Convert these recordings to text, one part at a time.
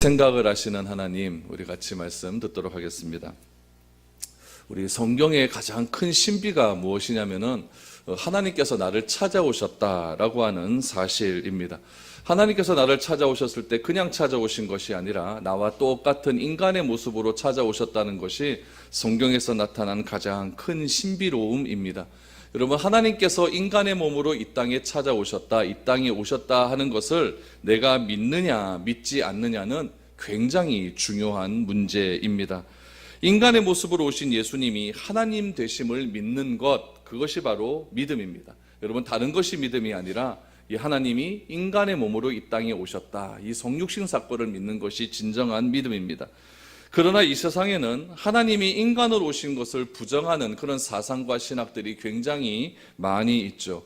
생각을 하시는 하나님, 우리 같이 말씀 듣도록 하겠습니다. 우리 성경의 가장 큰 신비가 무엇이냐면은 하나님께서 나를 찾아오셨다라고 하는 사실입니다. 하나님께서 나를 찾아오셨을 때 그냥 찾아오신 것이 아니라 나와 똑같은 인간의 모습으로 찾아오셨다는 것이 성경에서 나타난 가장 큰 신비로움입니다. 여러분, 하나님께서 인간의 몸으로 이 땅에 찾아오셨다, 이 땅에 오셨다 하는 것을 내가 믿느냐 믿지 않느냐는 굉장히 중요한 문제입니다. 인간의 모습으로 오신 예수님이 하나님 되심을 믿는 것, 그것이 바로 믿음입니다. 여러분, 다른 것이 믿음이 아니라 이 하나님이 인간의 몸으로 이 땅에 오셨다, 이 성육신 사건을 믿는 것이 진정한 믿음입니다. 그러나 이 세상에는 하나님이 인간으로 오신 것을 부정하는 그런 사상과 신학들이 굉장히 많이 있죠.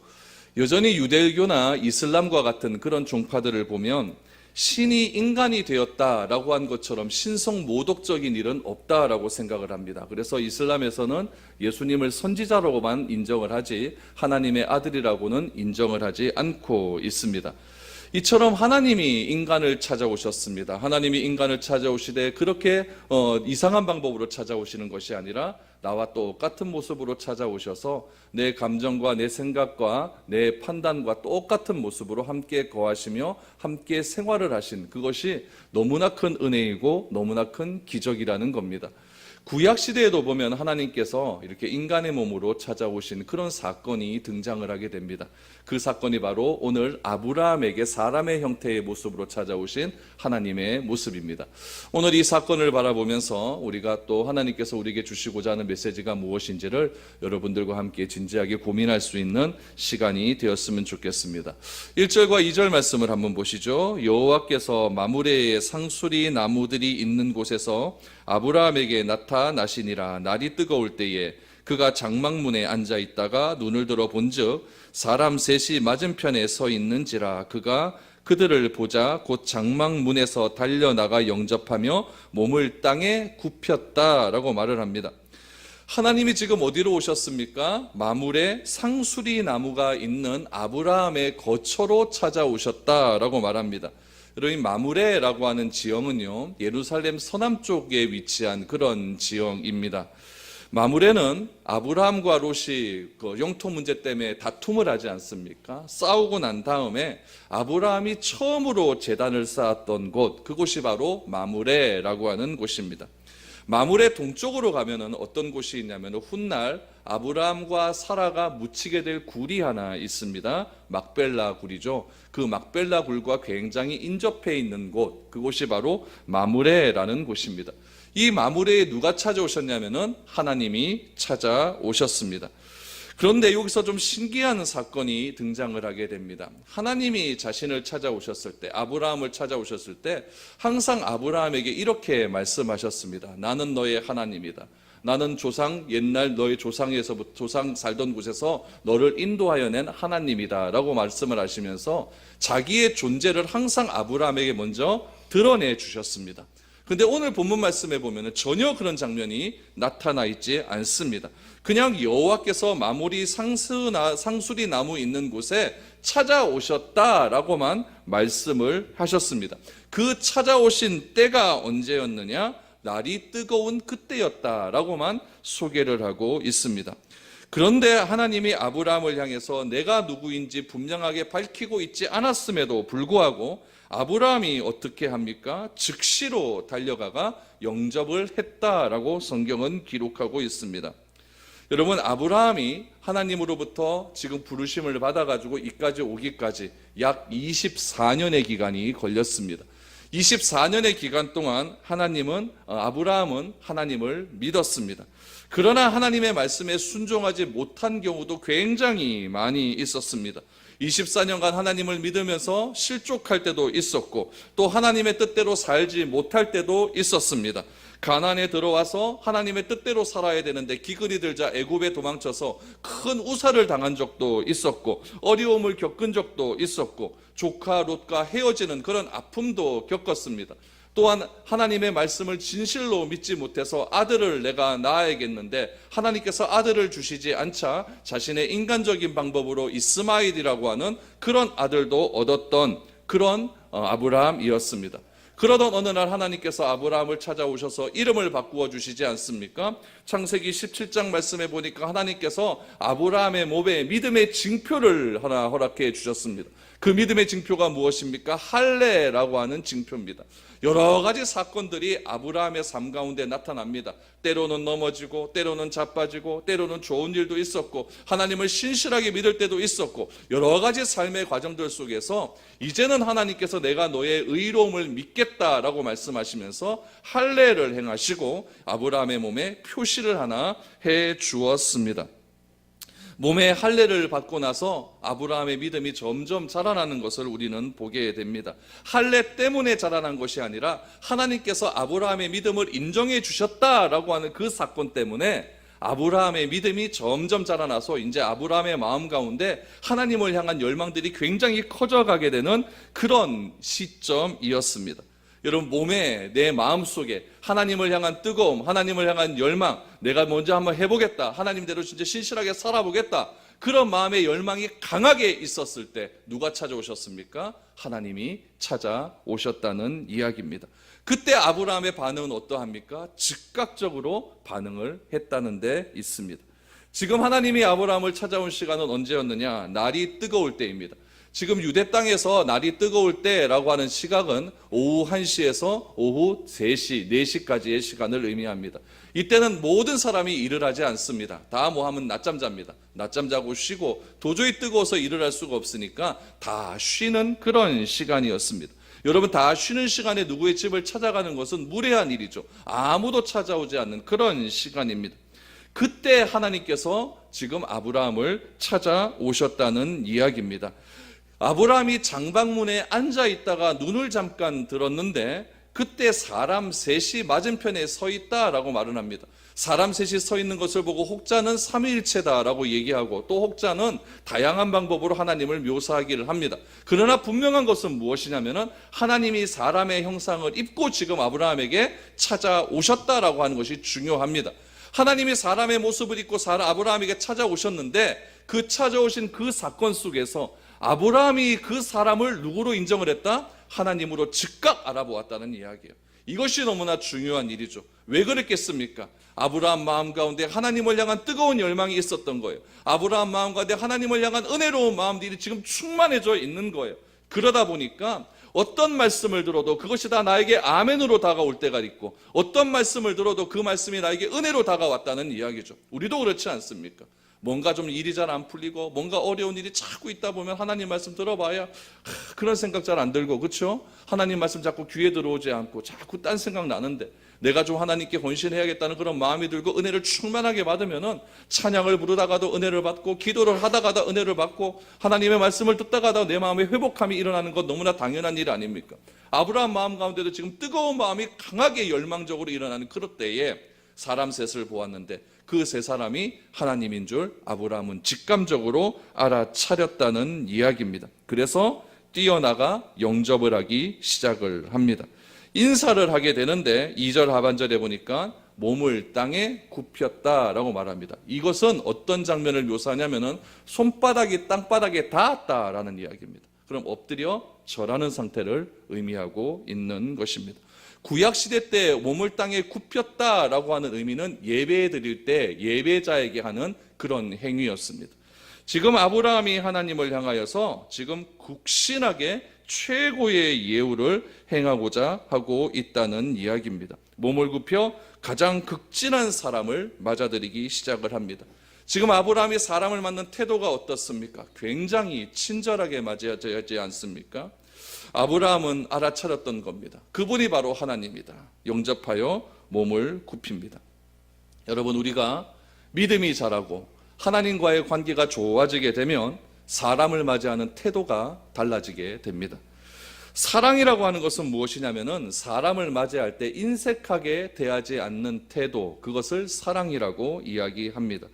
여전히 유대교나 이슬람과 같은 그런 종파들을 보면 신이 인간이 되었다라고 한 것처럼 신성모독적인 일은 없다라고 생각을 합니다. 그래서 이슬람에서는 예수님을 선지자로만 인정을 하지 하나님의 아들이라고는 인정을 하지 않고 있습니다. 이처럼 하나님이 인간을 찾아오셨습니다. 하나님이 인간을 찾아오시되 그렇게 이상한 방법으로 찾아오시는 것이 아니라 나와 똑같은 모습으로 찾아오셔서 내 감정과 내 생각과 내 판단과 똑같은 모습으로 함께 거하시며 함께 생활을 하신, 그것이 너무나 큰 은혜이고 너무나 큰 기적이라는 겁니다. 구약시대에도 보면 하나님께서 이렇게 인간의 몸으로 찾아오신 그런 사건이 등장을 하게 됩니다. 그 사건이 바로 오늘 아브라함에게 사람의 형태의 모습으로 찾아오신 하나님의 모습입니다. 오늘 이 사건을 바라보면서 우리가 또 하나님께서 우리에게 주시고자 하는 메시지가 무엇인지를 여러분들과 함께 진지하게 고민할 수 있는 시간이 되었으면 좋겠습니다. 1절과 2절 말씀을 한번 보시죠. 여호와께서 마므레의 상수리 나무들이 있는 곳에서 아브라함에게 나타나시니라. 날이 뜨거울 때에 그가 장막문에 앉아 있다가 눈을 들어 본즉 사람 셋이 맞은편에 서 있는지라. 그가 그들을 보자 곧 장막문에서 달려나가 영접하며 몸을 땅에 굽혔다라고 말을 합니다. 하나님이 지금 어디로 오셨습니까? 마므레 상수리 나무가 있는 아브라함의 거처로 찾아오셨다라고 말합니다. 여러분, 마므레라고 하는 지형은요, 예루살렘 서남쪽에 위치한 그런 지형입니다. 마므레는 아브라함과 롯이 그 영토 문제 때문에 다툼을 하지 않습니까? 싸우고 난 다음에 아브라함이 처음으로 제단을 쌓았던 곳, 그곳이 바로 마므레라고 하는 곳입니다. 마므레 동쪽으로 가면은 어떤 곳이 있냐면 훗날 아브라함과 사라가 묻히게 될 굴이 하나 있습니다. 막벨라 굴이죠. 그 막벨라 굴과 굉장히 인접해 있는 곳, 그곳이 바로 마므레라는 곳입니다. 이 마므레에 누가 찾아오셨냐면은 하나님이 찾아오셨습니다. 그런데 여기서 좀 신기한 사건이 등장을 하게 됩니다. 하나님이 자신을 찾아오셨을 때, 아브라함을 찾아오셨을 때 항상 아브라함에게 이렇게 말씀하셨습니다. 나는 너의 하나님이다. 나는 옛날 너의 조상에서부터 조상 살던 곳에서 너를 인도하여 낸 하나님이다 라고 말씀을 하시면서 자기의 존재를 항상 아브라함에게 먼저 드러내 주셨습니다. 근데 오늘 본문 말씀에 보면 전혀 그런 장면이 나타나 있지 않습니다. 그냥 여호와께서 마므리 상수리 나무 있는 곳에 찾아오셨다라고만 말씀을 하셨습니다. 그 찾아오신 때가 언제였느냐? 날이 뜨거운 그때였다라고만 소개를 하고 있습니다. 그런데 하나님이 아브라함을 향해서 내가 누구인지 분명하게 밝히고 있지 않았음에도 불구하고 아브라함이 어떻게 합니까? 즉시로 달려가가 영접을 했다라고 성경은 기록하고 있습니다. 여러분, 아브라함이 하나님으로부터 지금 부르심을 받아가지고 이까지 오기까지 약 24년의 기간이 걸렸습니다. 24년의 기간 동안 아브라함은 하나님을 믿었습니다. 그러나 하나님의 말씀에 순종하지 못한 경우도 굉장히 많이 있었습니다. 24년간 하나님을 믿으면서 실족할 때도 있었고 또 하나님의 뜻대로 살지 못할 때도 있었습니다. 가나안에 들어와서 하나님의 뜻대로 살아야 되는데 기근이 들자 애굽에 도망쳐서 큰 우사를 당한 적도 있었고 어려움을 겪은 적도 있었고 조카 롯과 헤어지는 그런 아픔도 겪었습니다. 또한 하나님의 말씀을 진실로 믿지 못해서 아들을 내가 낳아야겠는데 하나님께서 아들을 주시지 않자 자신의 인간적인 방법으로 이스마엘이라고 하는 그런 아들도 얻었던 그런 아브라함이었습니다. 그러던 어느 날 하나님께서 아브라함을 찾아오셔서 이름을 바꾸어 주시지 않습니까? 창세기 17장 말씀에 보니까 하나님께서 아브라함의 몸에 믿음의 징표를 하나 허락해 주셨습니다. 그 믿음의 징표가 무엇입니까? 할례라고 하는 징표입니다. 여러 가지 사건들이 아브라함의 삶 가운데 나타납니다. 때로는 넘어지고, 때로는 자빠지고, 때로는 좋은 일도 있었고, 하나님을 신실하게 믿을 때도 있었고, 여러 가지 삶의 과정들 속에서 이제는 하나님께서 내가 너의 의로움을 믿겠다라고 말씀하시면서 할례를 행하시고 아브라함의 몸에 표시를 하나 해 주었습니다. 몸에 할례를 받고 나서 아브라함의 믿음이 점점 자라나는 것을 우리는 보게 됩니다. 할례 때문에 자라난 것이 아니라 하나님께서 아브라함의 믿음을 인정해 주셨다라고 하는 그 사건 때문에 아브라함의 믿음이 점점 자라나서 이제 아브라함의 마음 가운데 하나님을 향한 열망들이 굉장히 커져가게 되는 그런 시점이었습니다. 여러분, 몸에, 내 마음속에 하나님을 향한 뜨거움, 하나님을 향한 열망, 내가 먼저 한번 해보겠다, 하나님대로 진짜 신실하게 살아보겠다, 그런 마음의 열망이 강하게 있었을 때 누가 찾아오셨습니까? 하나님이 찾아오셨다는 이야기입니다. 그때 아브라함의 반응은 어떠합니까? 즉각적으로 반응을 했다는 데 있습니다. 지금 하나님이 아브라함을 찾아온 시간은 언제였느냐? 날이 뜨거울 때입니다. 지금 유대 땅에서 날이 뜨거울 때라고 하는 시각은 오후 1시에서 오후 3시, 4시까지의 시간을 의미합니다. 이때는 모든 사람이 일을 하지 않습니다. 다 뭐 하면 낮잠 잡니다. 낮잠 자고 쉬고 도저히 뜨거워서 일을 할 수가 없으니까 다 쉬는 그런 시간이었습니다. 여러분, 다 쉬는 시간에 누구의 집을 찾아가는 것은 무례한 일이죠. 아무도 찾아오지 않는 그런 시간입니다. 그때 하나님께서 지금 아브라함을 찾아오셨다는 이야기입니다. 아브라함이 장방문에 앉아 있다가 눈을 잠깐 들었는데 그때 사람 셋이 맞은편에 서 있다라고 말을 합니다. 사람 셋이 서 있는 것을 보고 혹자는 삼위일체다라고 얘기하고 또 혹자는 다양한 방법으로 하나님을 묘사하기를 합니다. 그러나 분명한 것은 무엇이냐면은 하나님이 사람의 형상을 입고 지금 아브라함에게 찾아오셨다라고 하는 것이 중요합니다. 하나님이 사람의 모습을 입고 아브라함에게 찾아오셨는데 그 찾아오신 그 사건 속에서 아브라함이 그 사람을 누구로 인정을 했다? 하나님으로 즉각 알아보았다는 이야기예요. 이것이 너무나 중요한 일이죠. 왜 그랬겠습니까? 아브라함 마음 가운데 하나님을 향한 뜨거운 열망이 있었던 거예요. 아브라함 마음 가운데 하나님을 향한 은혜로운 마음들이 지금 충만해져 있는 거예요. 그러다 보니까 어떤 말씀을 들어도 그것이 다 나에게 아멘으로 다가올 때가 있고 어떤 말씀을 들어도 그 말씀이 나에게 은혜로 다가왔다는 이야기죠. 우리도 그렇지 않습니까? 뭔가 좀 일이 잘 안 풀리고 뭔가 어려운 일이 자꾸 있다 보면 하나님 말씀 들어봐야 그런 생각 잘 안 들고, 그렇죠? 하나님 말씀 자꾸 귀에 들어오지 않고 자꾸 딴 생각 나는데 내가 좀 하나님께 헌신해야겠다는 그런 마음이 들고 은혜를 충만하게 받으면은 찬양을 부르다가도 은혜를 받고 기도를 하다가도 은혜를 받고 하나님의 말씀을 듣다가도 내 마음에 회복함이 일어나는 것 너무나 당연한 일 아닙니까? 아브라함 마음 가운데도 지금 뜨거운 마음이 강하게 열망적으로 일어나는 그럴 때에 사람 셋을 보았는데 그 세 사람이 하나님인 줄 아브라함은 직감적으로 알아차렸다는 이야기입니다. 그래서 뛰어나가 영접을 하기 시작을 합니다. 인사를 하게 되는데 2절 하반절에 보니까 몸을 땅에 굽혔다라고 말합니다. 이것은 어떤 장면을 묘사하냐면은 손바닥이 땅바닥에 닿았다라는 이야기입니다. 그럼 엎드려 절하는 상태를 의미하고 있는 것입니다. 구약시대 때 몸을 땅에 굽혔다라고 하는 의미는 예배 드릴 때 예배자에게 하는 그런 행위였습니다. 지금 아브라함이 하나님을 향하여서 지금 국신하게 최고의 예우를 행하고자 하고 있다는 이야기입니다. 몸을 굽혀 가장 극진한 사람을 맞아들이기 시작을 합니다. 지금 아브라함이 사람을 맞는 태도가 어떻습니까? 굉장히 친절하게 맞이하지 않습니까? 아브라함은 알아차렸던 겁니다. 그분이 바로 하나님이다. 영접하여 몸을 굽힙니다. 여러분, 우리가 믿음이 자라고 하나님과의 관계가 좋아지게 되면 사람을 맞이하는 태도가 달라지게 됩니다. 사랑이라고 하는 것은 무엇이냐면은 사람을 맞이할 때 인색하게 대하지 않는 태도, 그것을 사랑이라고 이야기합니다.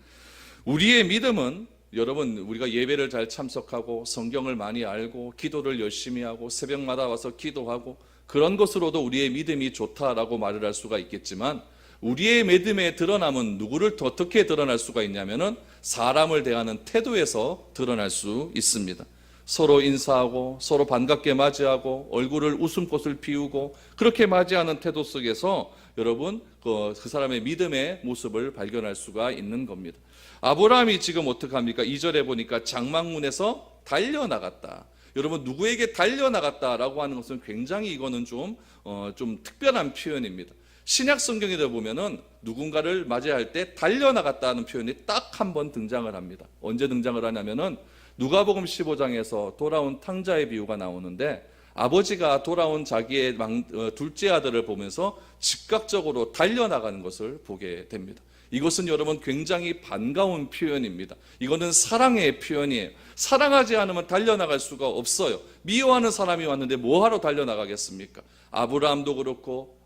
우리의 믿음은 여러분, 우리가 예배를 잘 참석하고 성경을 많이 알고 기도를 열심히 하고 새벽마다 와서 기도하고 그런 것으로도 우리의 믿음이 좋다라고 말을 할 수가 있겠지만 우리의 믿음의 드러남은 누구를 어떻게 드러날 수가 있냐면은 사람을 대하는 태도에서 드러날 수 있습니다. 서로 인사하고 서로 반갑게 맞이하고 얼굴을 웃음꽃을 피우고 그렇게 맞이하는 태도 속에서 여러분 그 사람의 믿음의 모습을 발견할 수가 있는 겁니다. 아브라함이 지금 어떻게 합니까? 2절에 보니까 장막문에서 달려나갔다. 여러분 누구에게 달려나갔다라고 하는 것은 굉장히 이거는 좀 특별한 표현입니다. 신약 성경에 보면은 누군가를 맞이할 때 달려나갔다는 표현이 딱 한 번 등장을 합니다. 언제 등장을 하냐면은 누가복음 15장에서 돌아온 탕자의 비유가 나오는데 아버지가 돌아온 자기의 둘째 아들을 보면서 즉각적으로 달려나가는 것을 보게 됩니다. 이것은 여러분 굉장히 반가운 표현입니다. 이거는 사랑의 표현이에요. 사랑하지 않으면 달려나갈 수가 없어요. 미워하는 사람이 왔는데 뭐하러 달려나가겠습니까? 아브라함도 그렇고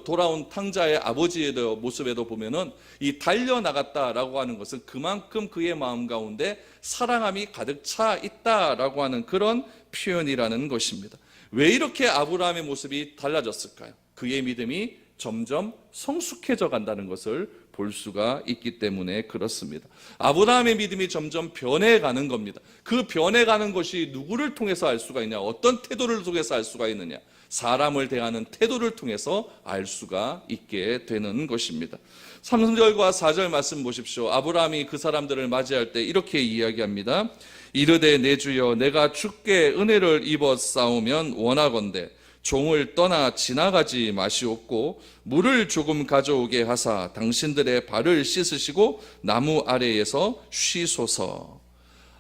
돌아온 탕자의 아버지의 모습에도 보면은 이 달려나갔다라고 하는 것은 그만큼 그의 마음 가운데 사랑함이 가득 차 있다라고 하는 그런 표현이라는 것입니다. 왜 이렇게 아브라함의 모습이 달라졌을까요? 그의 믿음이 점점 성숙해져 간다는 것을 볼 수가 있기 때문에 그렇습니다. 아브라함의 믿음이 점점 변해가는 겁니다. 그 변해가는 것이 누구를 통해서 알 수가 있냐? 어떤 태도를 통해서 알 수가 있느냐? 사람을 대하는 태도를 통해서 알 수가 있게 되는 것입니다. 3절과 4절 말씀 보십시오. 아브라함이 그 사람들을 맞이할 때 이렇게 이야기합니다. 이르되 내 주여 내가 주께 은혜를 입어 싸우면 원하건대 종을 떠나 지나가지 마시옵고 물을 조금 가져오게 하사 당신들의 발을 씻으시고 나무 아래에서 쉬소서.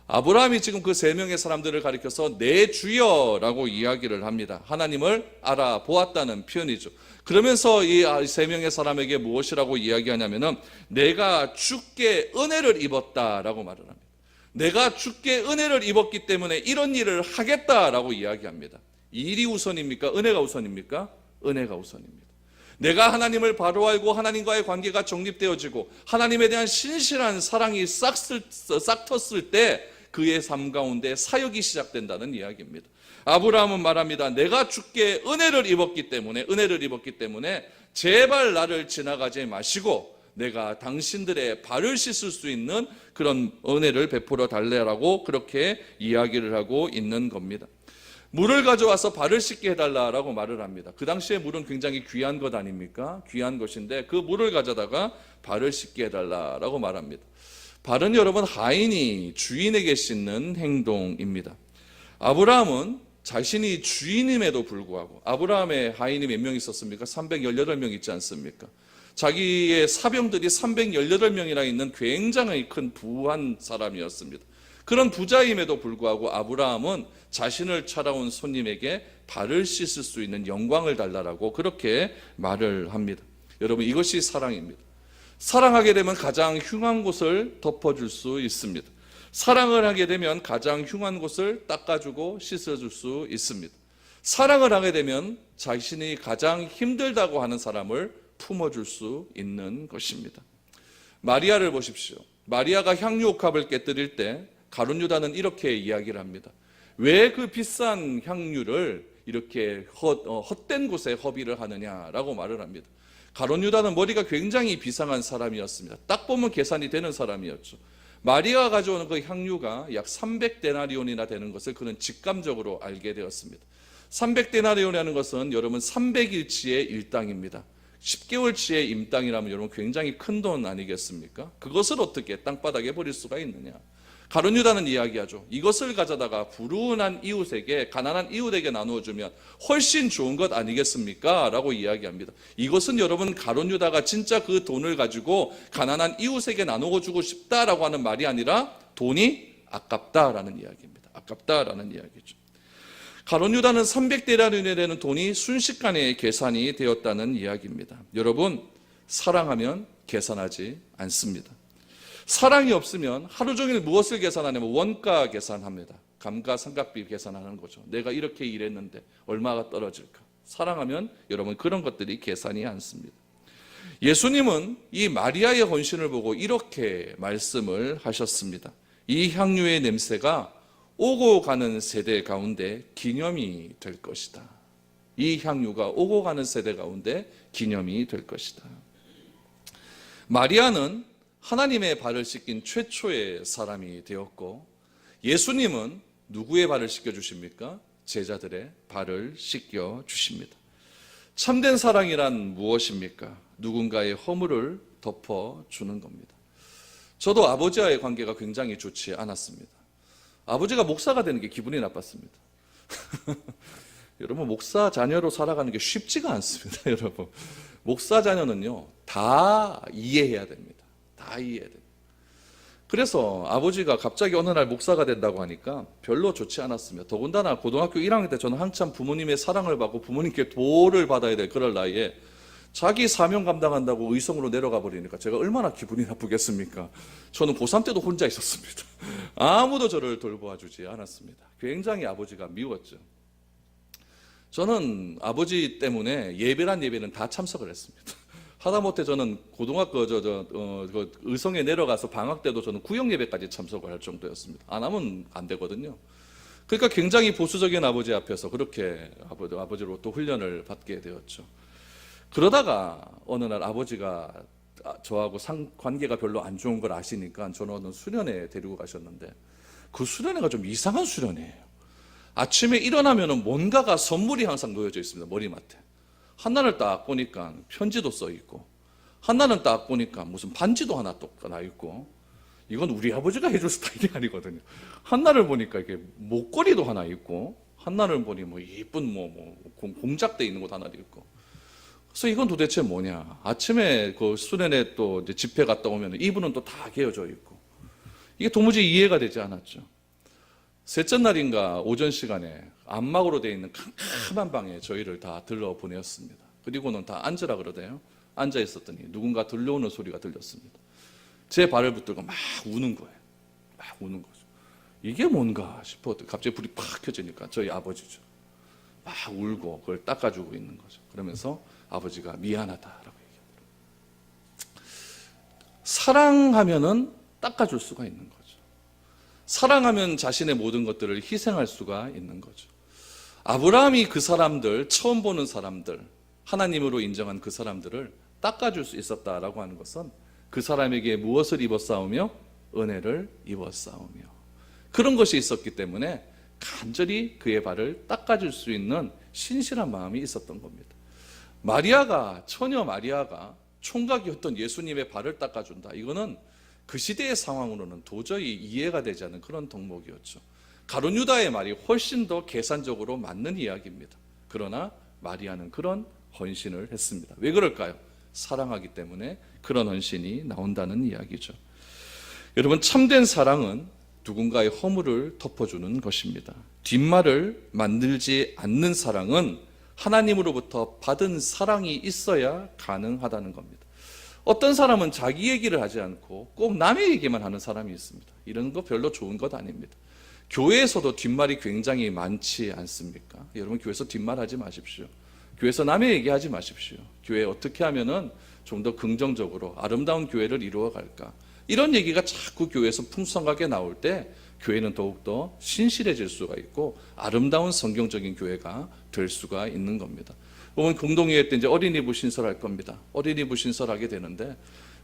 아브라함이 지금 그 세 명의 사람들을 가리켜서 내 주여라고 이야기를 합니다. 하나님을 알아보았다는 표현이죠. 그러면서 이 세 명의 사람에게 무엇이라고 이야기하냐면은 내가 주께 은혜를 입었다라고 말을 합니다. 내가 주께 은혜를 입었기 때문에 이런 일을 하겠다라고 이야기합니다. 일이 우선입니까? 은혜가 우선입니까? 은혜가 우선입니다. 내가 하나님을 바로 알고 하나님과의 관계가 정립되어지고 하나님에 대한 신실한 사랑이 싹 텄을 때 그의 삶 가운데 사역이 시작된다는 이야기입니다. 아브라함은 말합니다. 내가 주께 은혜를 입었기 때문에 제발 나를 지나가지 마시고 내가 당신들의 발을 씻을 수 있는 그런 은혜를 베풀어 달래라고 그렇게 이야기를 하고 있는 겁니다. 물을 가져와서 발을 씻게 해달라고 말을 합니다. 그 당시에 물은 굉장히 귀한 것 아닙니까? 귀한 것인데 그 물을 가져다가 발을 씻게 해달라고 말합니다. 발은 여러분 하인이 주인에게 씻는 행동입니다. 아브라함은 자신이 주인임에도 불구하고 아브라함의 하인이 몇 명 있었습니까? 318명 있지 않습니까? 자기의 사병들이 318명이나 있는 굉장히 큰 부한 사람이었습니다. 그런 부자임에도 불구하고 아브라함은 자신을 찾아온 손님에게 발을 씻을 수 있는 영광을 달라라고 그렇게 말을 합니다. 여러분 이것이 사랑입니다. 사랑하게 되면 가장 흉한 곳을 덮어줄 수 있습니다. 사랑을 하게 되면 가장 흉한 곳을 닦아주고 씻어줄 수 있습니다. 사랑을 하게 되면 자신이 가장 힘들다고 하는 사람을 품어줄 수 있는 것입니다. 마리아를 보십시오. 마리아가 향유 옥합을 깨뜨릴 때 가룟 유다는 이렇게 이야기를 합니다. 왜 그 비싼 향유를 이렇게 헛된 곳에 허비를 하느냐라고 말을 합니다. 가룟 유다는 머리가 굉장히 비상한 사람이었습니다. 딱 보면 계산이 되는 사람이었죠. 마리아가 가져오는 그 향유가 약 300데나리온이나 되는 것을 그는 직감적으로 알게 되었습니다. 300데나리온이라는 것은 여러분 300일치의 일당입니다. 10개월치의 임당이라면 여러분 굉장히 큰 돈 아니겠습니까? 그것을 어떻게 땅바닥에 버릴 수가 있느냐? 가룟 유다는 이야기하죠. 이것을 가져다가 불운한 이웃에게, 가난한 이웃에게 나누어주면 훨씬 좋은 것 아니겠습니까? 라고 이야기합니다. 이것은 여러분 가룟 유다가 진짜 그 돈을 가지고 가난한 이웃에게 나누어주고 싶다라고 하는 말이 아니라 돈이 아깝다라는 이야기입니다. 아깝다라는 이야기죠. 가룟 유다는 300데나리온이 되는 돈이 순식간에 계산이 되었다는 이야기입니다. 여러분 사랑하면 계산하지 않습니다. 사랑이 없으면 하루 종일 무엇을 계산하냐면 원가 계산합니다. 감가상각비 계산하는 거죠. 내가 이렇게 일했는데 얼마가 떨어질까? 사랑하면 여러분 그런 것들이 계산이 않습니다. 예수님은 이 마리아의 헌신을 보고 이렇게 말씀을 하셨습니다. 이 향유의 냄새가 오고 가는 세대 가운데 기념이 될 것이다. 이 향유가 오고 가는 세대 가운데 기념이 될 것이다. 마리아는 하나님의 발을 씻긴 최초의 사람이 되었고 예수님은 누구의 발을 씻겨 주십니까? 제자들의 발을 씻겨 주십니다. 참된 사랑이란 무엇입니까? 누군가의 허물을 덮어주는 겁니다. 저도 아버지와의 관계가 굉장히 좋지 않았습니다. 아버지가 목사가 되는 게 기분이 나빴습니다. 여러분, 목사 자녀로 살아가는 게 쉽지가 않습니다. 여러분, 목사 자녀는요 다 이해해야 됩니다. 다 이해해야 됩니다. 그래서 아버지가 갑자기 어느 날 목사가 된다고 하니까 별로 좋지 않았습니다. 더군다나 고등학교 1학년 때 저는 한참 부모님의 사랑을 받고 부모님께 도를 받아야 될 그럴 나이에 자기 사명 감당한다고 의성으로 내려가 버리니까 제가 얼마나 기분이 나쁘겠습니까? 저는 고3 때도 혼자 있었습니다. 아무도 저를 돌보아주지 않았습니다. 굉장히 아버지가 미웠죠. 저는 아버지 때문에 예배란 예배는 다 참석을 했습니다. 하다못해 저는 고등학교 의성에 내려가서 방학 때도 저는 구역 예배까지 참석을 할 정도였습니다. 안 하면 안 되거든요. 그러니까 굉장히 보수적인 아버지 앞에서 그렇게 아버지로 또 훈련을 받게 되었죠. 그러다가 어느 날 아버지가 저하고 관계가 별로 안 좋은 걸 아시니까 저는 어느 수련회에 데리고 가셨는데 그 수련회가 좀 이상한 수련회예요. 아침에 일어나면 뭔가가 선물이 항상 놓여져 있습니다. 머리맡에. 한날을 딱 보니까 편지도 써 있고, 한날은 딱 보니까 무슨 반지도 하나 또 나 있고, 이건 우리 아버지가 해줄 스타일이 아니거든요. 한날을 보니까 이게 목걸이도 하나 있고, 한날을 보니 뭐 예쁜 공작돼 있는 것도 하나 있고. 그래서 이건 도대체 뭐냐? 아침에 그 수련회 또 이제 집회 갔다 오면 이분은 또 다 개어져 있고, 이게 도무지 이해가 되지 않았죠. 셋째 날인가 오전 시간에 안막으로 되어 있는 캄캄한 방에 저희를 다 들러 보내었습니다. 그리고는 다 앉으라 그러대요. 앉아 있었더니 누군가 들려오는 소리가 들렸습니다. 제 발을 붙들고 막 우는 거예요. 막 우는 거죠. 이게 뭔가 싶어 갑자기 불이 팍 켜지니까 저희 아버지죠. 막 울고 그걸 닦아주고 있는 거죠. 그러면서 아버지가 미안하다라고 얘기하더라고요. 사랑하면은 닦아줄 수가 있는 거죠. 사랑하면 자신의 모든 것들을 희생할 수가 있는 거죠. 아브라함이 그 사람들, 처음 보는 사람들, 하나님으로 인정한 그 사람들을 닦아줄 수 있었다라고 하는 것은 그 사람에게 무엇을 입었사오며 은혜를 입었사오며 그런 것이 있었기 때문에 간절히 그의 발을 닦아줄 수 있는 신실한 마음이 있었던 겁니다. 처녀 마리아가 총각이었던 예수님의 발을 닦아준다. 이거는 그 시대의 상황으로는 도저히 이해가 되지 않는 그런 덕목이었죠. 가룟 유다의 말이 훨씬 더 계산적으로 맞는 이야기입니다. 그러나 마리아는 그런 헌신을 했습니다. 왜 그럴까요? 사랑하기 때문에 그런 헌신이 나온다는 이야기죠. 여러분, 참된 사랑은 누군가의 허물을 덮어주는 것입니다. 뒷말을 만들지 않는 사랑은 하나님으로부터 받은 사랑이 있어야 가능하다는 겁니다. 어떤 사람은 자기 얘기를 하지 않고 꼭 남의 얘기만 하는 사람이 있습니다. 이런 거 별로 좋은 것 아닙니다. 교회에서도 뒷말이 굉장히 많지 않습니까? 여러분, 교회에서 뒷말하지 마십시오. 교회에서 남의 얘기하지 마십시오. 교회 어떻게 하면은 좀 더 긍정적으로 아름다운 교회를 이루어갈까? 이런 얘기가 자꾸 교회에서 풍성하게 나올 때 교회는 더욱더 신실해질 수가 있고 아름다운 성경적인 교회가 될 수가 있는 겁니다. 오늘 공동회의 때 이제 어린이부 신설할 겁니다. 어린이부 신설하게 되는데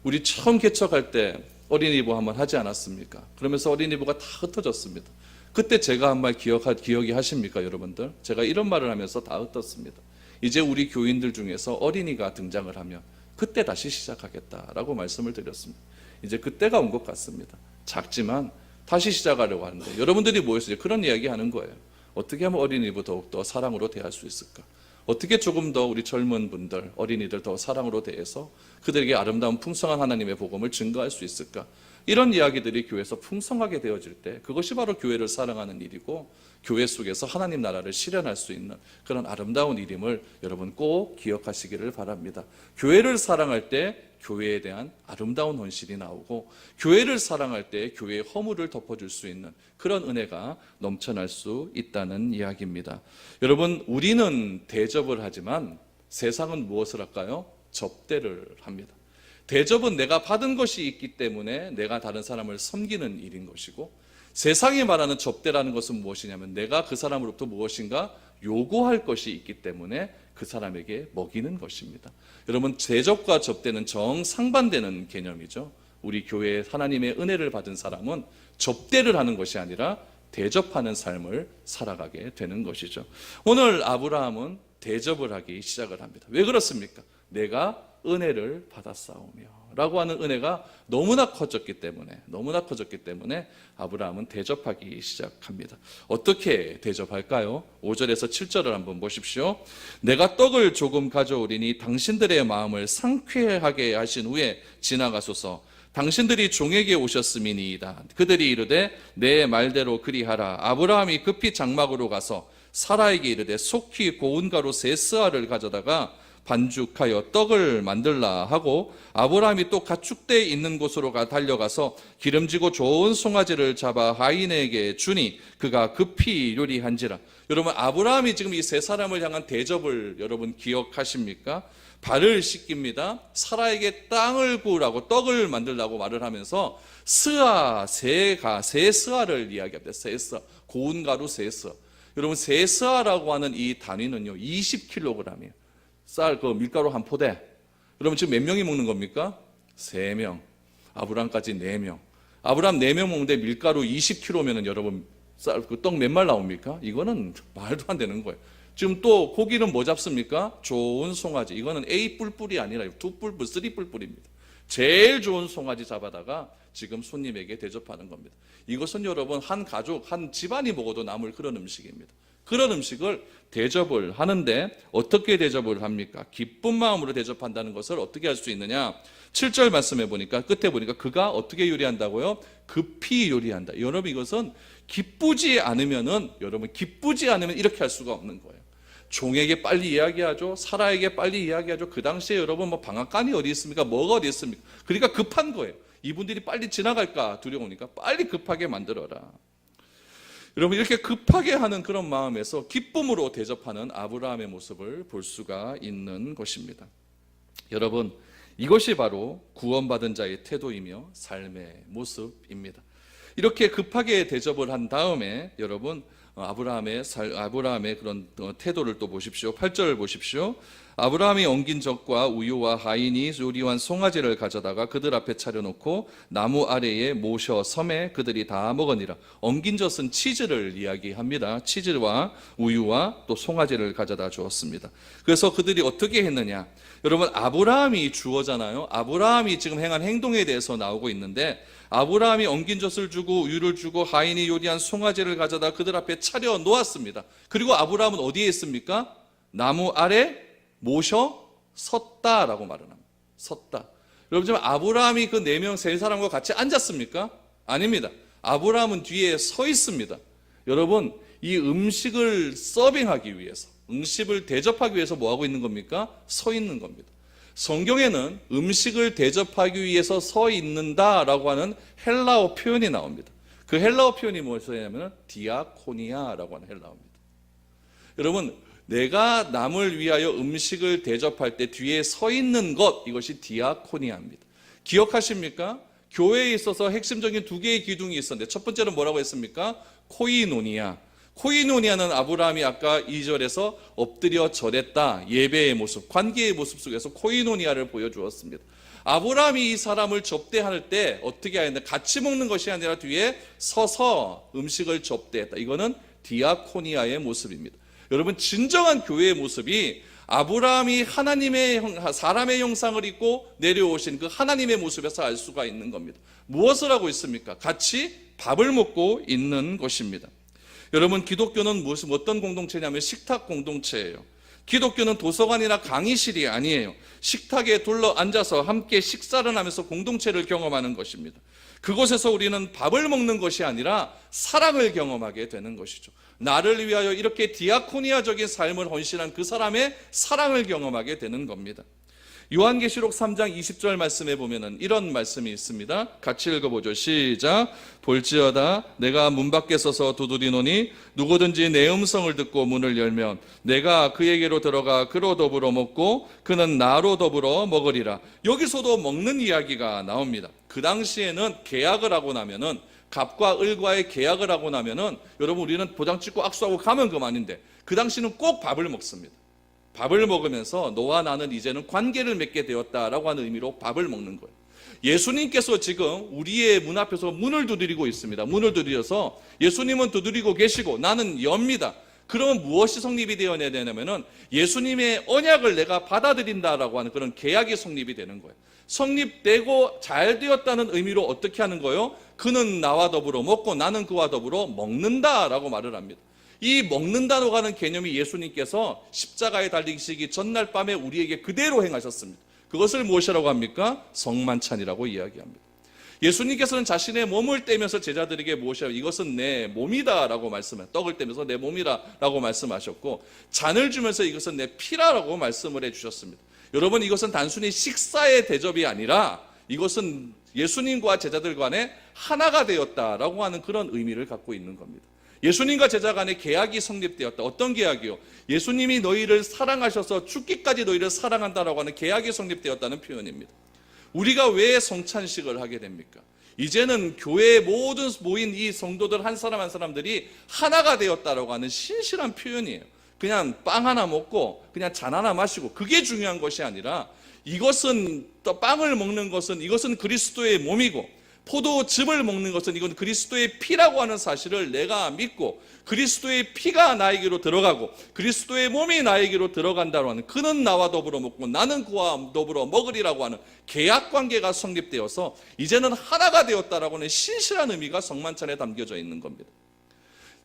우리 처음 개척할 때 어린이부 한번 하지 않았습니까? 그러면서 어린이부가 다 흩어졌습니다. 그때 제가 한 말 기억이 하십니까, 여러분들? 제가 이런 말을 하면서 다 흩었습니다. 이제 우리 교인들 중에서 어린이가 등장을 하면 그때 다시 시작하겠다라고 말씀을 드렸습니다. 이제 그때가 온 것 같습니다. 작지만 다시 시작하려고 하는데 여러분들이 모여서 그런 이야기 하는 거예요. 어떻게 하면 어린이부 더욱더 사랑으로 대할 수 있을까? 어떻게 조금 더 우리 젊은 분들, 어린이들 더 사랑으로 대해서 그들에게 아름다운 풍성한 하나님의 복음을 증거할 수 있을까? 이런 이야기들이 교회에서 풍성하게 되어질 때 그것이 바로 교회를 사랑하는 일이고 교회 속에서 하나님 나라를 실현할 수 있는 그런 아름다운 일임을 여러분 꼭 기억하시기를 바랍니다. 교회를 사랑할 때 교회에 대한 아름다운 헌신이 나오고 교회를 사랑할 때 교회의 허물을 덮어줄 수 있는 그런 은혜가 넘쳐날 수 있다는 이야기입니다. 여러분, 우리는 대접을 하지만 세상은 무엇을 할까요? 접대를 합니다. 대접은 내가 받은 것이 있기 때문에 내가 다른 사람을 섬기는 일인 것이고 세상이 말하는 접대라는 것은 무엇이냐면 내가 그 사람으로부터 무엇인가 요구할 것이 있기 때문에 그 사람에게 먹이는 것입니다. 여러분, 대접과 접대는 정상반되는 개념이죠. 우리 교회에 하나님의 은혜를 받은 사람은 접대를 하는 것이 아니라 대접하는 삶을 살아가게 되는 것이죠. 오늘 아브라함은 대접을 하기 시작을 합니다. 왜 그렇습니까? 내가 은혜를 받았사오며 라고 하는 은혜가 너무나 커졌기 때문에 아브라함은 대접하기 시작합니다. 어떻게 대접할까요? 5절에서 7절을 한번 보십시오. 내가 떡을 조금 가져오리니 당신들의 마음을 상쾌하게 하신 후에 지나가소서. 당신들이 종에게 오셨음이니이다. 그들이 이르되 내 말대로 그리하라. 아브라함이 급히 장막으로 가서 사라에게 이르되 속히 고운 가루 세 스아를 가져다가 반죽하여 떡을 만들라 하고, 아브라함이 또 가축대 있는 곳으로 달려가서 기름지고 좋은 송아지를 잡아 하인에게 주니 그가 급히 요리한지라. 여러분, 아브라함이 지금 이 세 사람을 향한 대접을 여러분 기억하십니까? 발을 씻깁니다. 사라에게 땅을 구우라고, 떡을 만들라고 말을 하면서 스아, 세 스아를 이야기합니다. 세 스아, 고운 가루 세 스아. 여러분, 세 스아라고 하는 이 단위는요 20kg이에요. 쌀, 밀가루 한 포대. 여러분, 지금 몇 명이 먹는 겁니까? 3명. 아브라함까지 4명. 아브라함 4명 먹는데 밀가루 20kg면은 여러분, 떡 몇 말 나옵니까? 이거는 말도 안 되는 거예요. 지금 또 고기는 뭐 잡습니까? 좋은 송아지. 이거는 A 뿔뿔이 아니라 2뿔뿔, 3뿔뿔입니다. 제일 좋은 송아지 잡아다가 지금 손님에게 대접하는 겁니다. 이것은 여러분, 한 가족, 한 집안이 먹어도 남을 그런 음식입니다. 그런 음식을 대접을 하는데 어떻게 대접을 합니까? 기쁜 마음으로 대접한다는 것을 어떻게 할 수 있느냐? 7절 말씀해 보니까, 끝에 보니까 그가 어떻게 요리한다고요? 급히 요리한다. 여러분, 이것은 기쁘지 않으면 이렇게 할 수가 없는 거예요. 종에게 빨리 이야기하죠. 사라에게 빨리 이야기하죠. 그 당시에 여러분 방앗간이 어디 있습니까? 뭐가 어디 있습니까? 그러니까 급한 거예요. 이분들이 빨리 지나갈까 두려우니까 빨리 급하게 만들어라. 여러분, 이렇게 급하게 하는 그런 마음에서 기쁨으로 대접하는 아브라함의 모습을 볼 수가 있는 것입니다. 여러분, 이것이 바로 구원받은 자의 태도이며 삶의 모습입니다. 이렇게 급하게 대접을 한 다음에 여러분, 아브라함의 그런 태도를 또 보십시오. 8절 보십시오. 아브라함이 엉긴 젖과 우유와 하인이 요리한 송아지를 가져다가 그들 앞에 차려놓고 나무 아래에 모셔 섬에 그들이 다 먹으니라. 엉긴 젖은 치즈를 이야기합니다. 치즈와 우유와 또 송아지를 가져다 주었습니다. 그래서 그들이 어떻게 했느냐? 여러분, 아브라함이 주어잖아요. 아브라함이 지금 행한 행동에 대해서 나오고 있는데, 아브라함이 엉긴 젖을 주고 우유를 주고 하인이 요리한 송아지를 가져다 그들 앞에 차려 놓았습니다. 그리고 아브라함은 어디에 있습니까? 나무 아래 모셔 섰다라고 말을 합니다. 섰다. 여러분, 지금 아브라함이 그 4명, 3사람과 같이 앉았습니까? 아닙니다. 아브라함은 뒤에 서 있습니다. 여러분, 이 음식을 서빙하기 위해서, 음식을 대접하기 위해서 뭐 하고 있는 겁니까? 서 있는 겁니다. 성경에는 음식을 대접하기 위해서 서 있는다라고 하는 헬라어 표현이 나옵니다. 그 헬라어 표현이 무엇이냐면 디아코니아라고 하는 헬라어입니다. 여러분, 내가 남을 위하여 음식을 대접할 때 뒤에 서 있는 것, 이것이 디아코니아입니다. 기억하십니까? 교회에 있어서 핵심적인 2개의 기둥이 있었는데, 첫 번째는 뭐라고 했습니까? 코이노니아. 코이노니아는 아브라함이 아까 2절에서 엎드려 절했다, 예배의 모습, 관계의 모습 속에서 코이노니아를 보여주었습니다. 아브라함이 이 사람을 접대할 때 어떻게 하였는데, 같이 먹는 것이 아니라 뒤에 서서 음식을 접대했다. 이거는 디아코니아의 모습입니다. 여러분, 진정한 교회의 모습이 아브라함이 사람의 형상을 입고 내려오신 그 하나님의 모습에서 알 수가 있는 겁니다. 무엇을 하고 있습니까? 같이 밥을 먹고 있는 것입니다. 여러분, 기독교는 어떤 공동체냐면 식탁 공동체예요. 기독교는 도서관이나 강의실이 아니에요. 식탁에 둘러 앉아서 함께 식사를 하면서 공동체를 경험하는 것입니다. 그곳에서 우리는 밥을 먹는 것이 아니라 사랑을 경험하게 되는 것이죠. 나를 위하여 이렇게 디아코니아적인 삶을 헌신한 그 사람의 사랑을 경험하게 되는 겁니다. 요한계시록 3장 20절 말씀에 보면은 이런 말씀이 있습니다. 같이 읽어보죠. 시작. 볼지어다 내가 문 밖에 서서 두드리노니 누구든지 내 음성을 듣고 문을 열면 내가 그에게로 들어가 그로 더불어 먹고 그는 나로 더불어 먹으리라. 여기서도 먹는 이야기가 나옵니다. 그 당시에는 계약을 하고 나면은, 갑과 을과의 계약을 하고 나면은 여러분, 우리는 도장 찍고 악수하고 가면 그만인데, 그 당시는 꼭 밥을 먹습니다. 밥을 먹으면서 너와 나는 이제는 관계를 맺게 되었다라고 하는 의미로 밥을 먹는 거예요. 예수님께서 지금 우리의 문 앞에서 문을 두드리고 있습니다. 문을 두드려서 예수님은 두드리고 계시고 나는 엽니다. 그러면 무엇이 성립이 되어야 되냐면은 예수님의 언약을 내가 받아들인다라고 하는 그런 계약이 성립이 되는 거예요. 성립되고 잘 되었다는 의미로 어떻게 하는 거예요? 그는 나와 더불어 먹고 나는 그와 더불어 먹는다라고 말을 합니다. 이 먹는다라고 하는 개념이 예수님께서 십자가에 달리시기 전날 밤에 우리에게 그대로 행하셨습니다. 그것을 무엇이라고 합니까? 성만찬이라고 이야기합니다. 예수님께서는 자신의 몸을 떼면서 제자들에게 무엇이라고 이것은 내 몸이다라고 말씀해 떡을 떼면서 내 몸이라고 말씀하셨고 잔을 주면서 이것은 내 피라라고 말씀을 해주셨습니다. 여러분 이것은 단순히 식사의 대접이 아니라 이것은 예수님과 제자들 간에 하나가 되었다라고 하는 그런 의미를 갖고 있는 겁니다. 예수님과 제자 간의 계약이 성립되었다. 어떤 계약이요? 예수님이 너희를 사랑하셔서 죽기까지 너희를 사랑한다라고 하는 계약이 성립되었다는 표현입니다. 우리가 왜 성찬식을 하게 됩니까? 이제는 교회에 모든 모인 이 성도들 한 사람 한 사람들이 하나가 되었다라고 하는 신실한 표현이에요. 그냥 빵 하나 먹고 그냥 잔 하나 마시고 그게 중요한 것이 아니라 이것은 또 빵을 먹는 것은 이것은 그리스도의 몸이고 포도즙을 먹는 것은 이건 그리스도의 피라고 하는 사실을 내가 믿고 그리스도의 피가 나에게로 들어가고 그리스도의 몸이 나에게로 들어간다고 하는 그는 나와 더불어 먹고 나는 그와 더불어 먹으리라고 하는 계약관계가 성립되어서 이제는 하나가 되었다라고 하는 신실한 의미가 성만찬에 담겨져 있는 겁니다.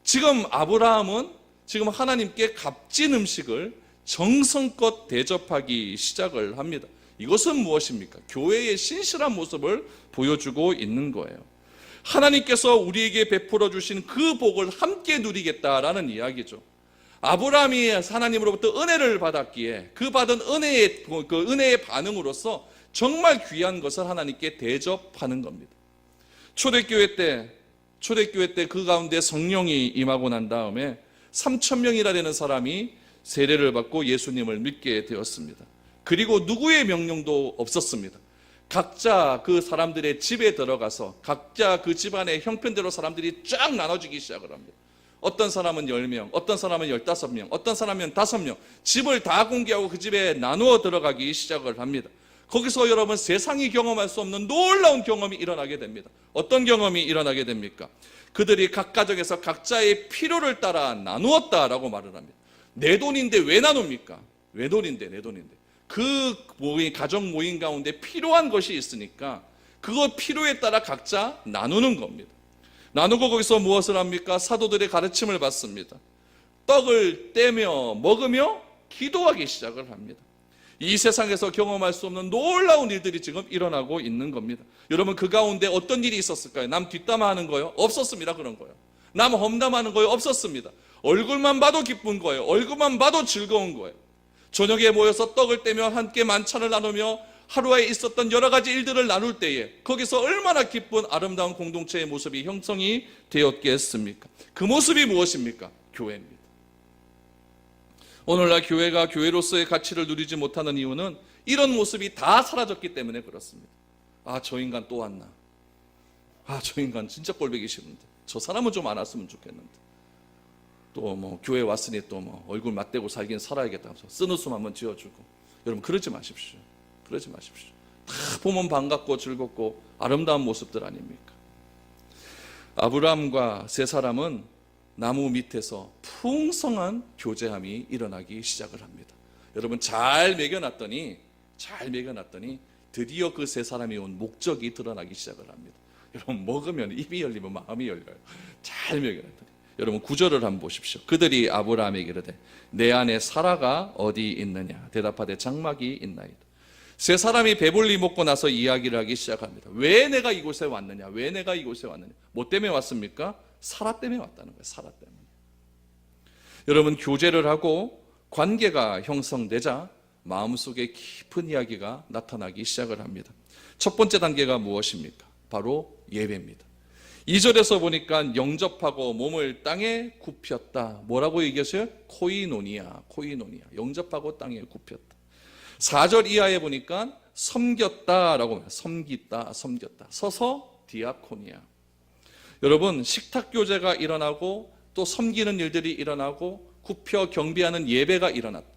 지금 아브라함은 지금 하나님께 값진 음식을 정성껏 대접하기 시작을 합니다. 이것은 무엇입니까? 교회의 신실한 모습을 보여주고 있는 거예요. 하나님께서 우리에게 베풀어 주신 그 복을 함께 누리겠다라는 이야기죠. 아브라함이 하나님으로부터 은혜를 받았기에 그 받은 은혜의 반응으로서 정말 귀한 것을 하나님께 대접하는 겁니다. 초대교회 때 그 가운데 성령이 임하고 난 다음에 3,000명이나 되는 사람이 세례를 받고 예수님을 믿게 되었습니다. 그리고 누구의 명령도 없었습니다. 각자 그 사람들의 집에 들어가서 각자 그 집안의 형편대로 사람들이 쫙 나눠주기 시작을 합니다. 어떤 사람은 10명, 어떤 사람은 15명, 어떤 사람은 5명 집을 다 공개하고 그 집에 나누어 들어가기 시작을 합니다. 거기서 여러분 세상이 경험할 수 없는 놀라운 경험이 일어나게 됩니다. 어떤 경험이 일어나게 됩니까? 그들이 각 가정에서 각자의 필요를 따라 나누었다라고 말을 합니다. 내 돈인데 왜 나눕니까? 내 돈인데 그 가정 모임 가운데 필요한 것이 있으니까 그거 필요에 따라 각자 나누는 겁니다. 나누고 거기서 무엇을 합니까? 사도들의 가르침을 받습니다. 떡을 떼며 먹으며 기도하기 시작을 합니다. 이 세상에서 경험할 수 없는 놀라운 일들이 지금 일어나고 있는 겁니다. 여러분 그 가운데 어떤 일이 있었을까요? 남 뒷담화하는 거요? 없었습니다. 그런 거요. 남 험담하는 거요? 없었습니다. 얼굴만 봐도 기쁜 거예요. 얼굴만 봐도 즐거운 거예요. 저녁에 모여서 떡을 떼며 함께 만찬을 나누며 하루에 있었던 여러 가지 일들을 나눌 때에 거기서 얼마나 기쁜 아름다운 공동체의 모습이 형성이 되었겠습니까? 그 모습이 무엇입니까? 교회입니다. 오늘날 교회가 교회로서의 가치를 누리지 못하는 이유는 이런 모습이 다 사라졌기 때문에 그렇습니다. 아, 저 인간 또 왔나? 아, 저 인간 진짜 꼴보기 싫은데 저 사람은 좀 안 왔으면 좋겠는데 또 뭐 교회 왔으니 또 뭐 얼굴 맞대고 살긴 살아야겠다 하면서 쓴웃음 한번 지어주고 여러분 그러지 마십시오. 그러지 마십시오. 다 보면 반갑고 즐겁고 아름다운 모습들 아닙니까? 아브라함과 세 사람은 나무 밑에서 풍성한 교제함이 일어나기 시작을 합니다. 여러분 잘 먹여놨더니 드디어 그 세 사람이 온 목적이 드러나기 시작을 합니다. 여러분 먹으면 입이 열리면 마음이 열려요. 잘 먹여놨더니 여러분 9절을 한번 보십시오. 그들이 아브라함에게 이르되 내 안에 사라가 어디 있느냐 대답하되 장막이 있나이다. 세 사람이 배불리 먹고 나서 이야기를 하기 시작합니다. 왜 내가 이곳에 왔느냐? 왜 내가 이곳에 왔느냐? 뭐 때문에 왔습니까? 사라 때문에 왔다는 거예요. 사라 때문에. 여러분 교제를 하고 관계가 형성되자 마음속에 깊은 이야기가 나타나기 시작을 합니다. 첫 번째 단계가 무엇입니까? 바로 예배입니다. 2절에서 보니까 영접하고 몸을 땅에 굽혔다. 뭐라고 얘기했어요? 코이노니아. 영접하고 땅에 굽혔다. 4절 이하에 보니까 섬겼다라고 해요. 섬겼다. 서서 디아코니아. 여러분 식탁 교제가 일어나고 또 섬기는 일들이 일어나고 굽혀 경배하는 예배가 일어났다.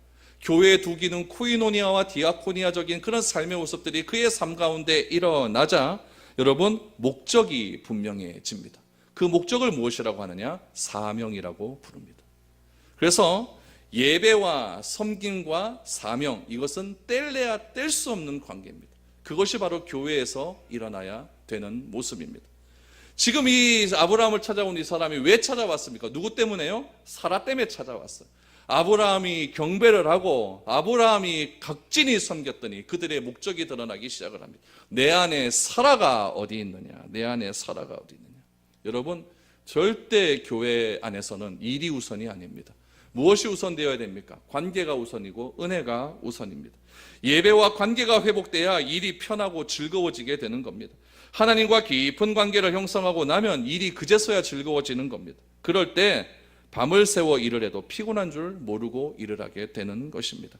교회의 두 기능 코이노니아와 디아코니아적인 그런 삶의 모습들이 그의 삶 가운데 일어나자 여러분 목적이 분명해집니다. 그 목적을 무엇이라고 하느냐? 사명이라고 부릅니다. 그래서 예배와 섬김과 사명, 이것은 뗄래야 뗄 수 없는 관계입니다. 그것이 바로 교회에서 일어나야 되는 모습입니다. 지금 이 아브라함을 찾아온 이 사람이 왜 찾아왔습니까? 누구 때문에요? 사라 때문에 찾아왔어요. 아브라함이 경배를 하고 아브라함이 각진히 섬겼더니 그들의 목적이 드러나기 시작을 합니다. 내 안에 사라가 어디 있느냐? 내 안에 사라가 어디 있느냐? 여러분, 절대 교회 안에서는 일이 우선이 아닙니다. 무엇이 우선되어야 됩니까? 관계가 우선이고 은혜가 우선입니다. 예배와 관계가 회복돼야 일이 편하고 즐거워지게 되는 겁니다. 하나님과 깊은 관계를 형성하고 나면 일이 그제서야 즐거워지는 겁니다. 그럴 때 밤을 새워 일을 해도 피곤한 줄 모르고 일을 하게 되는 것입니다.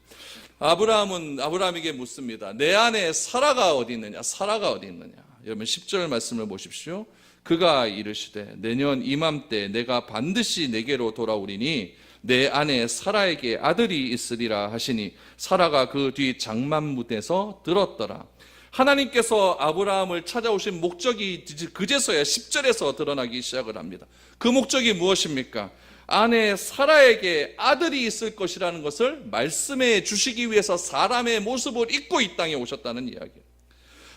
아브라함은 아브라함에게 묻습니다. 내 안에 사라가 어디 있느냐? 사라가 어디 있느냐? 여러분 10절 말씀을 보십시오. 그가 이르시되 내년 이맘때 내가 반드시 내게로 돌아오리니 내 안에 사라에게 아들이 있으리라 하시니 사라가 그 뒤 장만문에서 들었더라. 하나님께서 아브라함을 찾아오신 목적이 그제서야 10절에서 드러나기 시작을 합니다. 그 목적이 무엇입니까? 아내 사라에게 아들이 있을 것이라는 것을 말씀해 주시기 위해서 사람의 모습을 입고 이 땅에 오셨다는 이야기예요.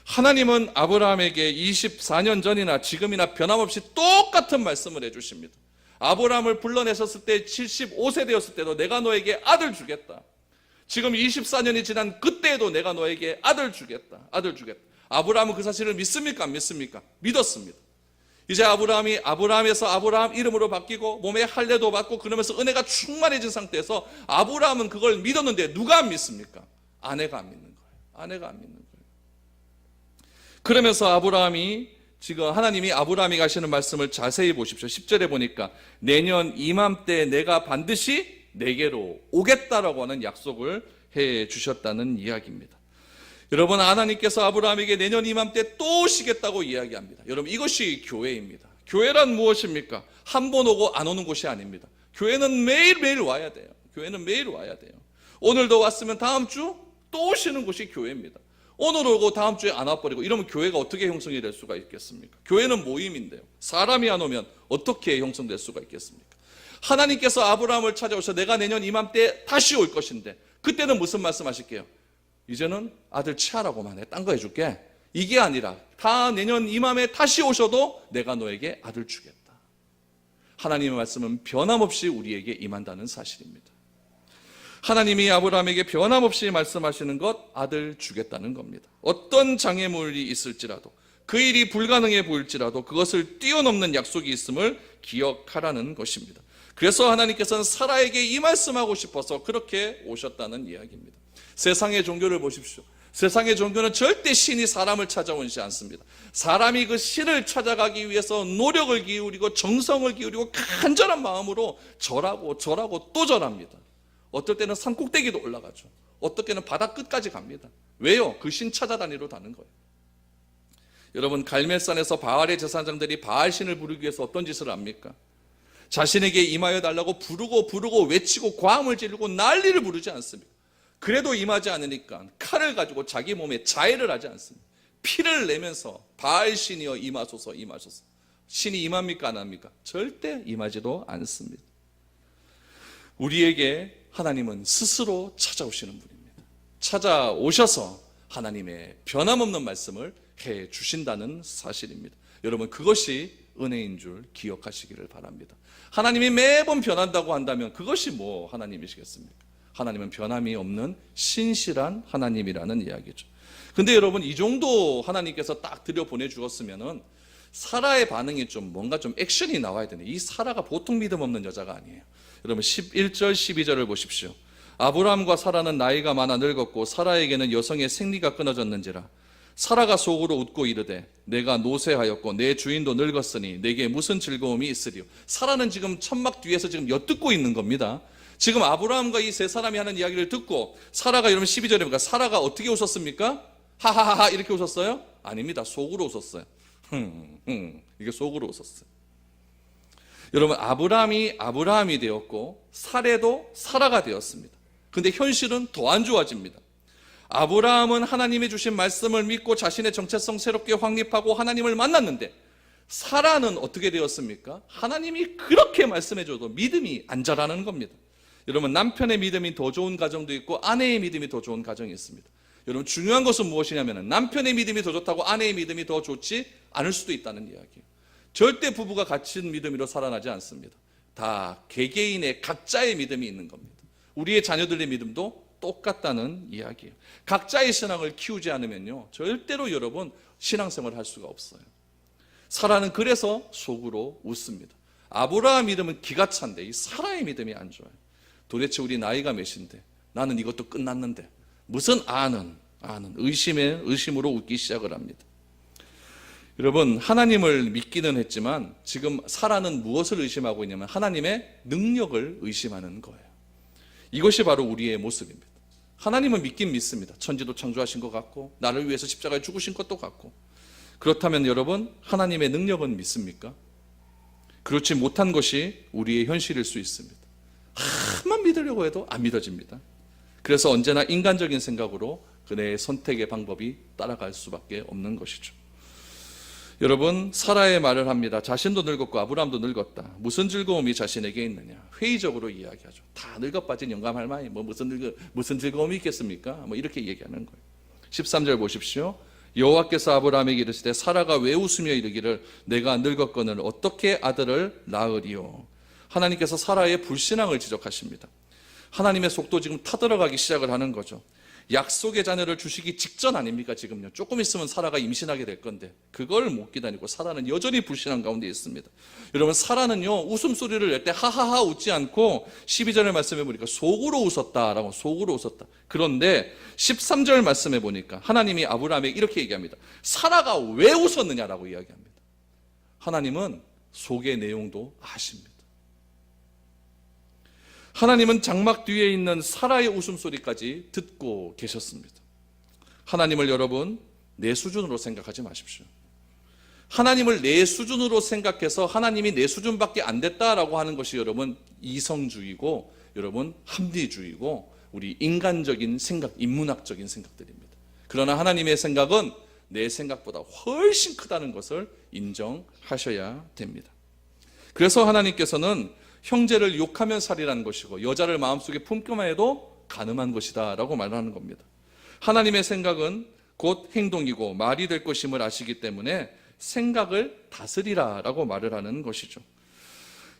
하나님은 아브라함에게 24년 전이나 지금이나 변함없이 똑같은 말씀을 해주십니다. 아브라함을 불러내셨을 때 75세 되었을 때도 내가 너에게 아들 주겠다. 지금 24년이 지난 그때에도 내가 너에게 아들 주겠다. 아들 주겠다. 아브라함은 그 사실을 믿습니까? 안 믿습니까? 믿었습니다. 이제 아브라함이 아브라함에서 아브라함 이름으로 바뀌고 몸에 할례도 받고 그러면서 은혜가 충만해진 상태에서 아브라함은 그걸 믿었는데 누가 안 믿습니까? 아내가 안 믿는 거예요. 아내가 안 믿는 거예요. 그러면서 아브라함이 지금 하나님이 아브라함이 가시는 말씀을 자세히 보십시오. 10절에 보니까 내년 이맘때 내가 반드시 내게로 오겠다라고 하는 약속을 해 주셨다는 이야기입니다. 여러분, 하나님께서 아브라함에게 내년 이맘때 또 오시겠다고 이야기합니다. 여러분, 이것이 교회입니다. 교회란 무엇입니까? 한 번 오고 안 오는 곳이 아닙니다. 교회는 매일매일 와야 돼요. 교회는 매일 와야 돼요. 오늘도 왔으면 다음 주 또 오시는 곳이 교회입니다. 오늘 오고 다음 주에 안 와버리고 이러면 교회가 어떻게 형성이 될 수가 있겠습니까? 교회는 모임인데요. 사람이 안 오면 어떻게 형성될 수가 있겠습니까? 하나님께서 아브라함을 찾아오셔서 내가 내년 이맘때 다시 올 것인데 그때는 무슨 말씀하실게요? 이제는 아들 취하라고만 해. 딴 거 해줄게. 이게 아니라 다 내년 이맘에 다시 오셔도 내가 너에게 아들 주겠다. 하나님의 말씀은 변함없이 우리에게 임한다는 사실입니다. 하나님이 아브라함에게 변함없이 말씀하시는 것, 아들 주겠다는 겁니다. 어떤 장애물이 있을지라도 그 일이 불가능해 보일지라도 그것을 뛰어넘는 약속이 있음을 기억하라는 것입니다. 그래서 하나님께서는 사라에게 이 말씀하고 싶어서 그렇게 오셨다는 이야기입니다. 세상의 종교를 보십시오. 세상의 종교는 절대 신이 사람을 찾아오지 않습니다. 사람이 그 신을 찾아가기 위해서 노력을 기울이고 정성을 기울이고 간절한 마음으로 절하고 또 절합니다. 어떨 때는 산 꼭대기도 올라가죠. 어떨 때는 바다 끝까지 갑니다. 왜요? 그 신 찾아다니러 가는 거예요. 여러분, 갈멜산에서 바알의 제사장들이 바알신을 부르기 위해서 어떤 짓을 합니까? 자신에게 임하여 달라고 부르고 외치고 과음을 지르고 난리를 부르지 않습니다. 그래도 임하지 않으니까 칼을 가지고 자기 몸에 자해를 하지 않습니다. 피를 내면서 바알신이여 임하소서. 신이 임합니까? 안 합니까? 절대 임하지도 않습니다. 우리에게 하나님은 스스로 찾아오시는 분입니다. 찾아오셔서 하나님의 변함없는 말씀을 해 주신다는 사실입니다. 여러분, 그것이 은혜인 줄 기억하시기를 바랍니다. 하나님이 매번 변한다고 한다면 그것이 뭐 하나님이시겠습니까? 하나님은 변함이 없는 신실한 하나님이라는 이야기죠. 근데 여러분, 이 정도 하나님께서 딱 들여보내 주었으면은 사라의 반응이 좀 뭔가 좀 액션이 나와야 되네. 이 사라가 보통 믿음 없는 여자가 아니에요. 여러분 11절 12절을 보십시오. 아브라함과 사라는 나이가 많아 늙었고 사라에게는 여성의 생리가 끊어졌는지라 사라가 속으로 웃고 이르되 내가 노쇠하였고 내 주인도 늙었으니 내게 무슨 즐거움이 있으리요. 사라는 지금 천막 뒤에서 지금 엿듣고 있는 겁니다. 지금 아브라함과 이 세 사람이 하는 이야기를 듣고 사라가 여러분 12절에 보니까 사라가 어떻게 웃었습니까? 하하하하 이렇게 웃었어요? 아닙니다. 속으로 웃었어요. 이게 속으로 웃었어요. 여러분, 아브라함이 되었고 사레도 사라가 되었습니다. 근데 현실은 더 안 좋아집니다. 아브라함은 하나님이 주신 말씀을 믿고 자신의 정체성 새롭게 확립하고 하나님을 만났는데, 사라는 어떻게 되었습니까? 하나님이 그렇게 말씀해줘도 믿음이 안 자라는 겁니다. 여러분, 남편의 믿음이 더 좋은 가정도 있고 아내의 믿음이 더 좋은 가정이 있습니다. 여러분, 중요한 것은 무엇이냐면 남편의 믿음이 더 좋다고 아내의 믿음이 더 좋지 않을 수도 있다는 이야기예요. 절대 부부가 같은 믿음으로 살아나지 않습니다. 다 개개인의 각자의 믿음이 있는 겁니다. 우리의 자녀들의 믿음도 똑같다는 이야기예요. 각자의 신앙을 키우지 않으면요, 절대로 여러분 신앙생활을 할 수가 없어요. 사라는 그래서 속으로 웃습니다. 아브라함 믿음은 기가 찬데 이 사라의 믿음이 안 좋아요. 도대체 우리 나이가 몇인데, 나는 이것도 끝났는데 무슨 아는 의심으로 웃기 시작을 합니다. 여러분, 하나님을 믿기는 했지만 지금 사라는 무엇을 의심하고 있냐면 하나님의 능력을 의심하는 거예요. 이것이 바로 우리의 모습입니다. 하나님은 믿긴 믿습니다. 천지도 창조하신 것 같고 나를 위해서 십자가에 죽으신 것도 같고. 그렇다면 여러분, 하나님의 능력은 믿습니까? 그렇지 못한 것이 우리의 현실일 수 있습니다. 한만 믿으려고 해도 안 믿어집니다. 그래서 언제나 인간적인 생각으로 그의 선택의 방법이 따라갈 수밖에 없는 것이죠. 여러분, 사라의 말을 합니다. 자신도 늙었고 아브라함도 늙었다. 무슨 즐거움이 자신에게 있느냐? 회의적으로 이야기하죠. 다 늙어 빠진 영감할 마이 무슨 즐거움이 있겠습니까? 이렇게 얘기하는 거예요. 13절 보십시오. 여호와께서 아브라함에게 이르시되 사라가 왜 웃으며 이르기를 내가 늙었거늘 어떻게 아들을 낳으리요? 하나님께서 사라의 불신앙을 지적하십니다. 하나님의 속도 지금 타들어가기 시작을 하는 거죠. 약속의 자녀를 주시기 직전 아닙니까? 지금요. 조금 있으면 사라가 임신하게 될 건데 그걸 못 기다리고 사라는 여전히 불신앙 가운데 있습니다. 여러분, 사라는요, 웃음소리를 낼 때 하하하 웃지 않고 12절을 말씀해 보니까 속으로 웃었다라고, 속으로 웃었다. 그런데 13절 말씀해 보니까 하나님이 아브라함에게 이렇게 얘기합니다. 사라가 왜 웃었느냐라고 이야기합니다. 하나님은 속의 내용도 아십니다. 하나님은 장막 뒤에 있는 사라의 웃음소리까지 듣고 계셨습니다. 하나님을 여러분, 내 수준으로 생각하지 마십시오. 하나님을 내 수준으로 생각해서 하나님이 내 수준밖에 안 됐다라고 하는 것이 여러분 이성주의고, 여러분 합리주의고, 우리 인간적인 생각, 인문학적인 생각들입니다. 그러나 하나님의 생각은 내 생각보다 훨씬 크다는 것을 인정하셔야 됩니다. 그래서 하나님께서는 형제를 욕하면 살이라는 것이고 여자를 마음속에 품기만 해도 간음한 것이다 라고 말하는 겁니다. 하나님의 생각은 곧 행동이고 말이 될 것임을 아시기 때문에 생각을 다스리라 라고 말을 하는 것이죠.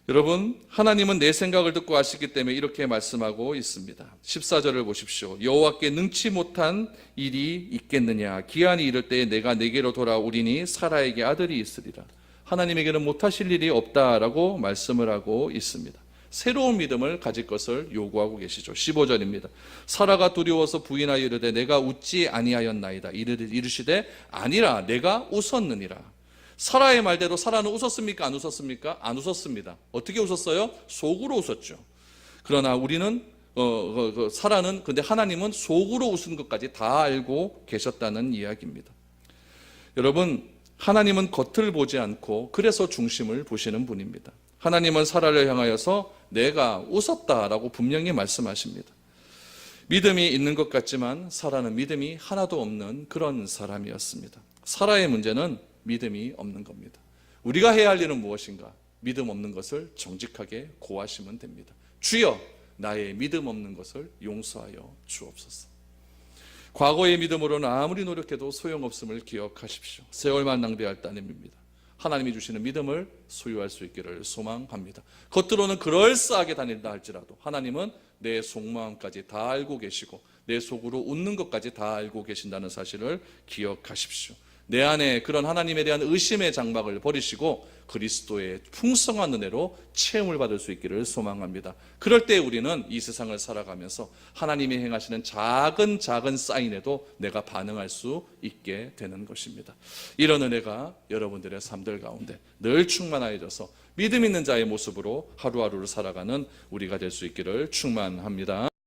여러분, 하나님은 내 생각을 듣고 아시기 때문에 이렇게 말씀하고 있습니다. 14절을 보십시오. 여호와께 능치 못한 일이 있겠느냐? 기한이 이를 때에 내가 내게로 돌아오리니 사라에게 아들이 있으리라. 하나님에게는 못하실 일이 없다라고 말씀을 하고 있습니다. 새로운 믿음을 가질 것을 요구하고 계시죠. 15절입니다. 사라가 두려워서 부인하여 이르되 내가 웃지 아니하였나이다. 이르시되 아니라 내가 웃었느니라. 사라의 말대로 사라는 웃었습니까? 안 웃었습니까? 안 웃었습니다. 어떻게 웃었어요? 속으로 웃었죠. 그러나 우리는 사라는, 근데 하나님은 속으로 웃은 것까지 다 알고 계셨다는 이야기입니다. 여러분, 하나님은 겉을 보지 않고 그래서 중심을 보시는 분입니다. 하나님은 사라를 향하여서 내가 웃었다라고 분명히 말씀하십니다. 믿음이 있는 것 같지만 사라는 믿음이 하나도 없는 그런 사람이었습니다. 사라의 문제는 믿음이 없는 겁니다. 우리가 해야 할 일은 무엇인가? 믿음 없는 것을 정직하게 고하시면 됩니다. 주여, 나의 믿음 없는 것을 용서하여 주옵소서. 과거의 믿음으로는 아무리 노력해도 소용없음을 기억하십시오. 세월만 낭비할 따름입니다. 하나님이 주시는 믿음을 소유할 수 있기를 소망합니다. 겉으로는 그럴싸하게 다닌다 할지라도 하나님은 내 속마음까지 다 알고 계시고 내 속으로 웃는 것까지 다 알고 계신다는 사실을 기억하십시오. 내 안에 그런 하나님에 대한 의심의 장막을 버리시고 그리스도의 풍성한 은혜로 체험을 받을 수 있기를 소망합니다. 그럴 때 우리는 이 세상을 살아가면서 하나님이 행하시는 작은 사인에도 내가 반응할 수 있게 되는 것입니다. 이런 은혜가 여러분들의 삶들 가운데 늘 충만하여져서 믿음 있는 자의 모습으로 하루하루를 살아가는 우리가 될 수 있기를 축원합니다.